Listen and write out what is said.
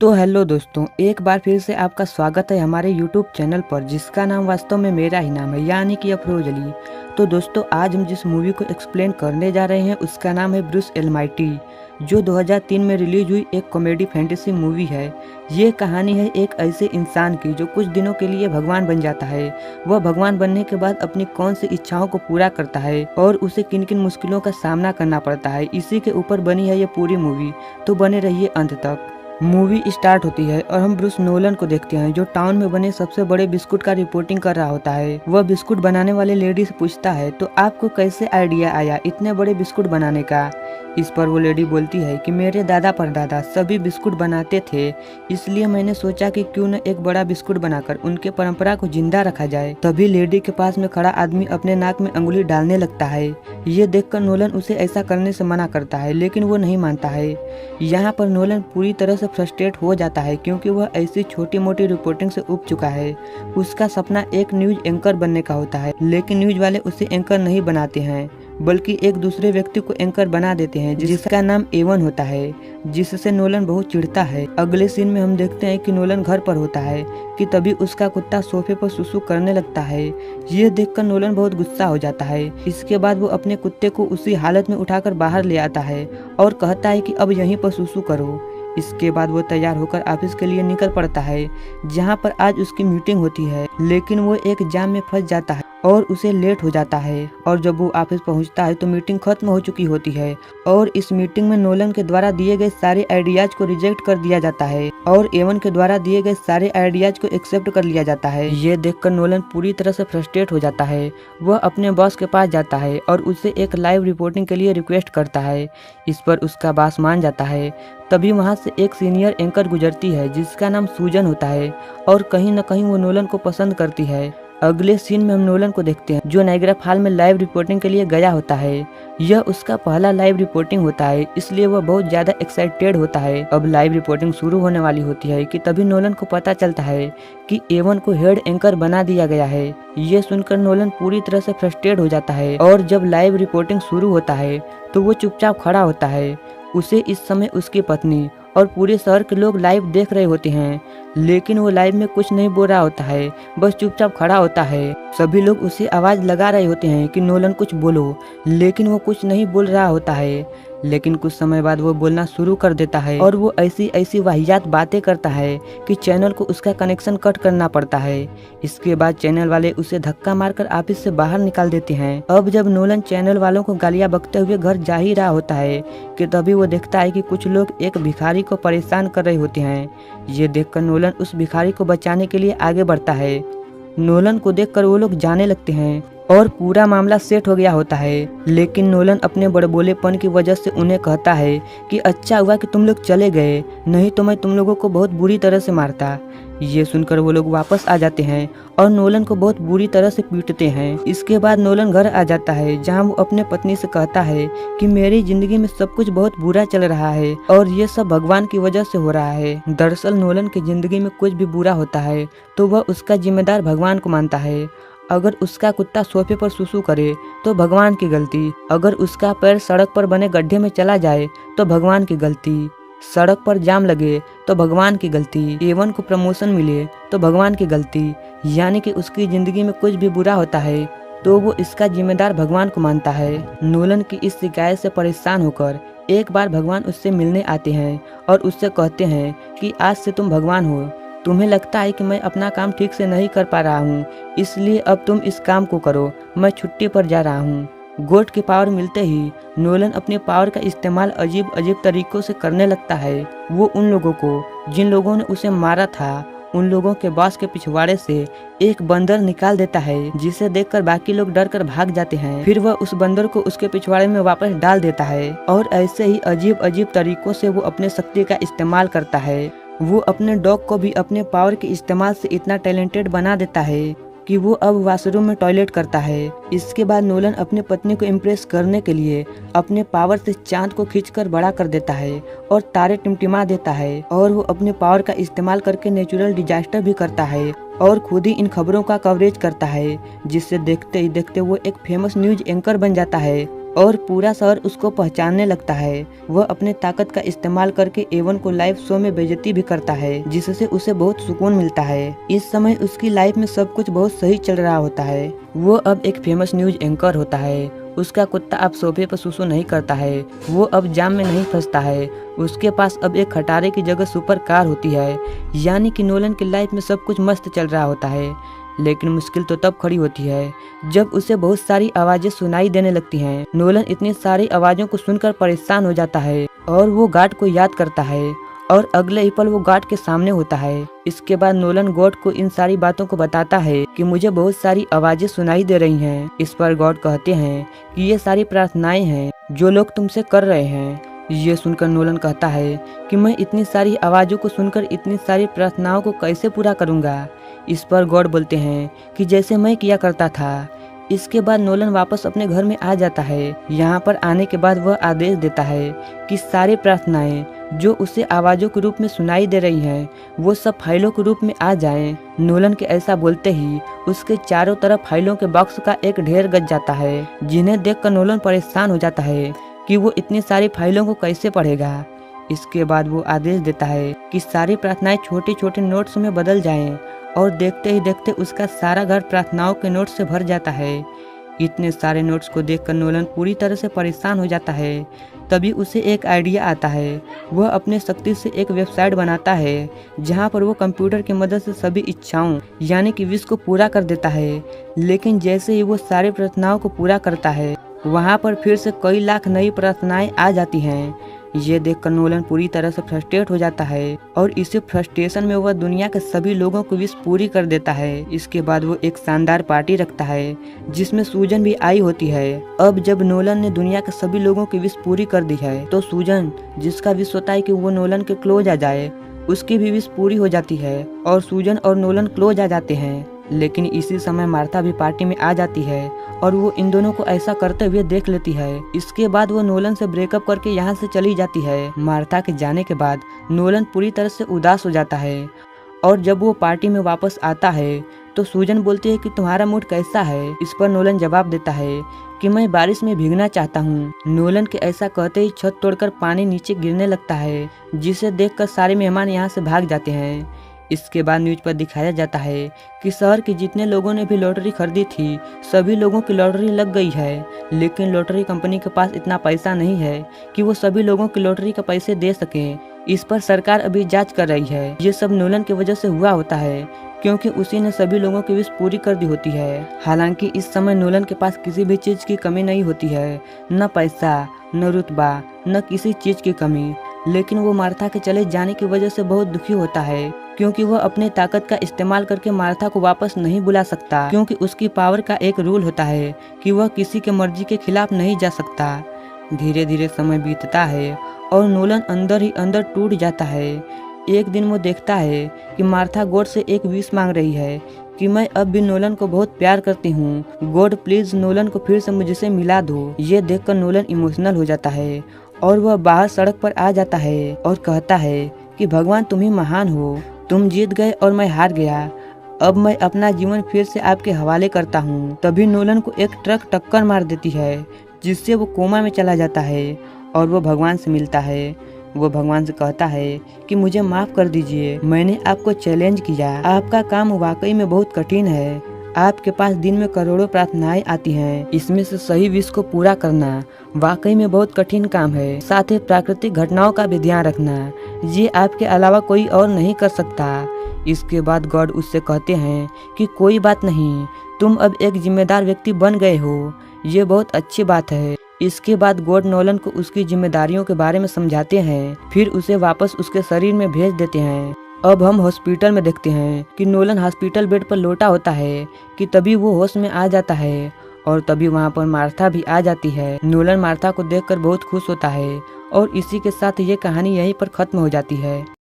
तो हेलो दोस्तों, एक बार फिर से आपका स्वागत है हमारे यूट्यूब चैनल पर, जिसका नाम वास्तव में मेरा ही नाम है, यानी कि अफरोज अली। तो दोस्तों, आज हम जिस मूवी को एक्सप्लेन करने जा रहे हैं उसका नाम है ब्रूस एलमाइटी, जो 2003 में रिलीज हुई एक कॉमेडी फैंटेसी मूवी है। ये कहानी है एक ऐसे इंसान की जो कुछ दिनों के लिए भगवान बन जाता है। वह भगवान बनने के बाद अपनी कौन सी इच्छाओं को पूरा करता है और उसे किन किन मुश्किलों का सामना करना पड़ता है, इसी के ऊपर बनी है ये पूरी मूवी। तो बने रहिए अंत तक। मूवी स्टार्ट होती है और हम ब्रूस नोलन को देखते हैं, जो टाउन में बने सबसे बड़े बिस्कुट का रिपोर्टिंग कर रहा होता है। वह बिस्कुट बनाने वाले लेडी से पूछता है, तो आपको कैसे आइडिया आया इतने बड़े बिस्कुट बनाने का। इस पर वो लेडी बोलती है कि मेरे दादा परदादा सभी बिस्कुट बनाते थे, इसलिए मैंने सोचा कि क्यों न एक बड़ा बिस्कुट बनाकर उनके परंपरा को जिंदा रखा जाए। तभी लेडी के पास में खड़ा आदमी अपने नाक में अंगुली डालने लगता है। ये देखकर नोलन उसे ऐसा करने से मना करता है, लेकिन वो नहीं मानता है। यहाँ पर नोलन पूरी तरह से फ्रस्ट्रेट हो जाता है, क्योंकि वह ऐसी छोटी मोटी रिपोर्टिंग से ऊब चुका है। उसका सपना एक न्यूज एंकर बनने का होता है, लेकिन न्यूज वाले उसे एंकर नहीं बनाते हैं, बल्कि एक दूसरे व्यक्ति को एंकर बना देते हैं, जिसका नाम एवन होता है, जिससे नोलन बहुत चिढ़ता है। अगले सीन में हम देखते हैं कि नोलन घर पर होता है कि तभी उसका कुत्ता सोफे पर सुसु करने लगता है। ये देखकर नोलन बहुत गुस्सा हो जाता है। इसके बाद वो अपने कुत्ते को उसी हालत में उठाकर बाहर ले आता है और कहता है कि अब यहीं पर सुसु करो। इसके बाद वो तैयार होकर ऑफिस के लिए निकल पड़ता है, जहाँ पर आज उसकी मीटिंग होती है, लेकिन वो एक जाम में फंस जाता है और उसे लेट हो जाता है। और जब वो ऑफिस पहुंचता है तो मीटिंग खत्म हो चुकी होती है और इस मीटिंग में नोलन के द्वारा दिए गए सारे आइडियाज को रिजेक्ट कर दिया जाता है और एवन के द्वारा दिए गए सारे आइडियाज को एक्सेप्ट कर लिया जाता है। ये देखकर नोलन पूरी तरह से फ्रस्ट्रेट हो जाता है। वह अपने बॉस के पास जाता है और उससे एक लाइव रिपोर्टिंग के लिए रिक्वेस्ट करता है। इस पर उसका बॉस मान जाता है। तभी वहां से एक सीनियर एंकर गुजरती है, जिसका नाम सूजन होता है और कहीं न कहीं वो नोलन को पसंद करती है। अगले सीन में हम नोलन को देखते हैं, जो नाइग्रा फॉल में लाइव रिपोर्टिंग के लिए गया होता है। यह उसका पहला लाइव रिपोर्टिंग होता है, इसलिए वह बहुत ज्यादा एक्साइटेड होता है। अब लाइव रिपोर्टिंग शुरू होने वाली होती है कि तभी नोलन को पता चलता है कि एवन को हेड एंकर बना दिया गया है। ये सुनकर नोलन पूरी तरह से फ्रस्ट्रेट हो जाता है और जब लाइव रिपोर्टिंग शुरू होता है तो वो चुपचाप खड़ा होता है। उसे इस समय उसकी पत्नी और पूरे शहर के लोग लाइव देख रहे होते हैं, लेकिन वो लाइव में कुछ नहीं बोल रहा होता है, बस चुपचाप खड़ा होता है। सभी लोग उसे आवाज लगा रहे होते हैं कि नोलन कुछ बोलो, लेकिन वो कुछ नहीं बोल रहा होता है। लेकिन कुछ समय बाद वो बोलना शुरू कर देता है और वो ऐसी ऐसी वाहियात बातें करता है कि चैनल को उसका कनेक्शन कट करना पड़ता है। इसके बाद चैनल वाले उसे धक्का मारकर ऑफिस से बाहर निकाल देते हैं। अब जब नोलन चैनल वालों को गालियां बकते हुए घर जा ही रहा होता है कि तभी वो देखता है कि कुछ लोग एक भिखारी को परेशान कर रहे होते हैं। ये देखकर नोलन उस भिखारी को बचाने के लिए आगे बढ़ता है। नोलन को देखकर वो लोग जाने लगते हैं और पूरा मामला सेट हो गया होता है, लेकिन नोलन अपने बड़बोलेपन की वजह से उन्हें कहता है कि अच्छा हुआ कि तुम लोग चले गए, नहीं तो मैं तुम लोगों को बहुत बुरी तरह से मारता। ये सुनकर वो लोग वापस आ जाते हैं और नोलन को बहुत बुरी तरह से पीटते हैं। इसके बाद नोलन घर आ जाता है, जहां वो अपने पत्नी से कहता है कि मेरी जिंदगी में सब कुछ बहुत बुरा चल रहा है और ये सब भगवान की वजह से हो रहा है। दरअसल नोलन की जिंदगी में कुछ भी बुरा होता है तो वह उसका जिम्मेदार भगवान को मानता है। अगर उसका कुत्ता सोफे पर सुसु करे तो भगवान की गलती, अगर उसका पैर सड़क पर बने गड्ढे में चला जाए तो भगवान की गलती, सड़क पर जाम लगे तो भगवान की गलती, एवन को प्रमोशन मिले तो भगवान की गलती। यानी कि उसकी जिंदगी में कुछ भी बुरा होता है तो वो इसका जिम्मेदार भगवान को मानता है। नोलन की इस शिकायत से परेशान होकर एक बार भगवान उससे मिलने आते हैं और उससे कहते हैं कि आज से तुम भगवान हो। तुम्हें लगता है कि मैं अपना काम ठीक से नहीं कर पा रहा हूँ, इसलिए अब तुम इस काम को करो, मैं छुट्टी पर जा रहा हूँ। गोट की पावर मिलते ही नोलन अपने पावर का इस्तेमाल अजीब अजीब तरीकों से करने लगता है। वो उन लोगों को जिन लोगों ने उसे मारा था, उन लोगों के बॉस के पिछवाड़े से एक बंदर निकाल देता है, जिसे देखकर बाकी लोग डर कर भाग जाते हैं। फिर वह उस बंदर को उसके पिछवाड़े में वापस डाल देता है और ऐसे ही अजीब अजीब तरीकों से वो अपने शक्ति का इस्तेमाल करता है। वो अपने डॉग को भी अपने पावर के इस्तेमाल से इतना टैलेंटेड बना देता है कि वो अब वॉशरूम में टॉयलेट करता है। इसके बाद नोलन अपनी पत्नी को इम्प्रेस करने के लिए अपने पावर से चांद को खींचकर बड़ा कर देता है और तारे टिमटिमा देता है, और वो अपने पावर का इस्तेमाल करके नेचुरल डिजास्टर भी करता है और खुद ही इन खबरों का कवरेज करता है, जिससे देखते ही देखते वो एक फेमस न्यूज एंकर बन जाता है। और पूरा शहर उसको पहचानने लगता है। वह अपने ताकत का इस्तेमाल करके एवन को लाइव शो में बेइज्जती भी करता है, जिससे उसे बहुत सुकून मिलता है। इस समय उसकी लाइफ में सब कुछ बहुत सही चल रहा होता है। वो अब एक फेमस न्यूज एंकर होता है। उसका कुत्ता अब सोफे पर सुसु नहीं करता है। वो अब जाम में नहीं फंसता है। उसके पास अब एक खटारे की जगह सुपर कार होती है। यानी कि नोलन की लाइफ में सब कुछ मस्त चल रहा होता है। लेकिन मुश्किल तो तब खड़ी होती है जब उसे बहुत सारी आवाजें सुनाई देने लगती हैं। नोलन इतनी सारी आवाजों को सुनकर परेशान हो जाता है और वो गार्ड को याद करता है और अगले ही पल वो गार्ड के सामने होता है। इसके बाद नोलन गॉड को इन सारी बातों को बताता है कि मुझे बहुत सारी आवाजें सुनाई दे रही हैं। इस पर गॉड कहते हैं कि ये सारी प्रार्थनाएं हैं जो लोग तुमसे कर रहे हैं। ये सुनकर नोलन कहता है कि मैं इतनी सारी आवाजों को सुनकर इतनी सारी प्रार्थनाओं को कैसे पूरा करूंगा। इस पर गॉड बोलते हैं कि जैसे मैं किया करता था। इसके बाद नोलन वापस अपने घर में आ जाता है। यहाँ पर आने के बाद वह आदेश देता है कि सारी प्रार्थनाएं जो उसे आवाजों के रूप में सुनाई दे रही हैं, वो सब फाइलों के रूप में आ जाएं। नोलन के ऐसा बोलते ही उसके चारों तरफ फाइलों के बॉक्स का एक ढेर गज जाता है, जिन्हें देखकर नोलन परेशान हो जाता है कि वो इतनी सारी फाइलों को कैसे पढ़ेगा। इसके बाद वो आदेश देता है कि सारी प्रार्थनाएं छोटे छोटे नोट्स में बदल जाएं और देखते ही देखते उसका सारा घर प्रार्थनाओं के नोट्स से भर जाता है। इतने सारे नोट्स को देखकर नोलन पूरी तरह से परेशान हो जाता है। तभी उसे एक आइडिया आता है। वह अपने शक्ति से एक वेबसाइट बनाता है जहां पर वो कंप्यूटर की मदद से सभी इच्छाओं यानी कि विश को पूरा कर देता है। लेकिन जैसे ही वो सारी प्रार्थनाओं को पूरा करता है, वहां पर फिर से कई लाख नई प्रार्थनाएं आ जाती हैं। ये देखकर नोलन पूरी तरह से फ्रस्ट्रेट हो जाता है और इसी फ्रस्ट्रेशन में वह दुनिया के सभी लोगों की विश पूरी कर देता है। इसके बाद वो एक शानदार पार्टी रखता है जिसमें सूजन भी आई होती है। अब जब नोलन ने दुनिया के सभी लोगों की विश पूरी कर दी है, तो सूजन, जिसका विश होता है कि वो नोलन के क्लोज आ जाए, उसकी भी विश पूरी हो जाती है और सूजन और नोलन क्लोज आ जाते हैं। लेकिन इसी समय मार्था भी पार्टी में आ जाती है और वो इन दोनों को ऐसा करते हुए देख लेती है। इसके बाद वो नोलन से ब्रेकअप करके यहाँ से चली जाती है। मार्था के जाने के बाद नोलन पूरी तरह से उदास हो जाता है और जब वो पार्टी में वापस आता है तो सूजन बोलती है कि तुम्हारा मूड कैसा है। इस पर नोलन जवाब देता है कि मैं बारिश में भीगना चाहता हूँ। नोलन के ऐसा कहते ही छत तोड़कर पानी नीचे गिरने लगता है, जिसे देखकर सारे मेहमान यहाँ से भाग जाते हैं। इसके बाद न्यूज पर दिखाया जाता है कि शहर के जितने लोगों ने भी लॉटरी खरीदी थी, सभी लोगों की लॉटरी लग गई है। लेकिन लॉटरी कंपनी के पास इतना पैसा नहीं है कि वो सभी लोगों की लॉटरी के पैसे दे सके। इस पर सरकार अभी जांच कर रही है। ये सब नोलन की वजह से हुआ होता है, क्योंकि उसी ने सभी लोगों की विश पूरी कर दी होती है। हालांकि इस समय नोलन के पास किसी भी चीज की कमी नहीं होती है, न पैसा, न रुतबा, न किसी चीज की कमी। लेकिन वो मार्था के चले जाने की वजह से बहुत दुखी होता है, क्योंकि वह अपने ताकत का इस्तेमाल करके मार्था को वापस नहीं बुला सकता, क्योंकि उसकी पावर का एक रूल होता है कि वह किसी के मर्जी के खिलाफ नहीं जा सकता। धीरे धीरे समय बीतता है और नोलन अंदर ही अंदर टूट जाता है। एक दिन वो देखता है कि मार्था गॉड से एक विश मांग रही है कि मैं अब भी नोलन को बहुत प्यार करती हूँ। गॉड प्लीज नोलन को फिर से मुझसे मिला दो। ये देखकर नोलन इमोशनल हो जाता है और वह बाहर सड़क पर आ जाता है और कहता है कि भगवान तुम ही महान हो, तुम जीत गए और मैं हार गया। अब मैं अपना जीवन फिर से आपके हवाले करता हूँ। तभी नोलन को एक ट्रक टक्कर मार देती है, जिससे वो कोमा में चला जाता है और वो भगवान से मिलता है। वो भगवान से कहता है कि मुझे माफ कर दीजिए, मैंने आपको चैलेंज किया। आपका काम वाकई में बहुत कठिन है। आपके पास दिन में करोड़ों प्रार्थनाएं आती हैं, इसमें से सही विश को पूरा करना वाकई में बहुत कठिन काम है। साथ ही प्राकृतिक घटनाओं का भी ध्यान रखना, ये आपके अलावा कोई और नहीं कर सकता। इसके बाद गॉड उससे कहते हैं कि कोई बात नहीं, तुम अब एक जिम्मेदार व्यक्ति बन गए हो, ये बहुत अच्छी बात है। इसके बाद गॉड नोलन को उसकी जिम्मेदारियों के बारे में समझाते हैं, फिर उसे वापस उसके शरीर में भेज देते हैं। अब हम हॉस्पिटल में देखते हैं कि नोलन हॉस्पिटल बेड पर लोटा होता है कि तभी वो होश में आ जाता है और तभी वहाँ पर मार्था भी आ जाती है। नोलन मार्था को देखकर बहुत खुश होता है और इसी के साथ ये कहानी यहीं पर खत्म हो जाती है।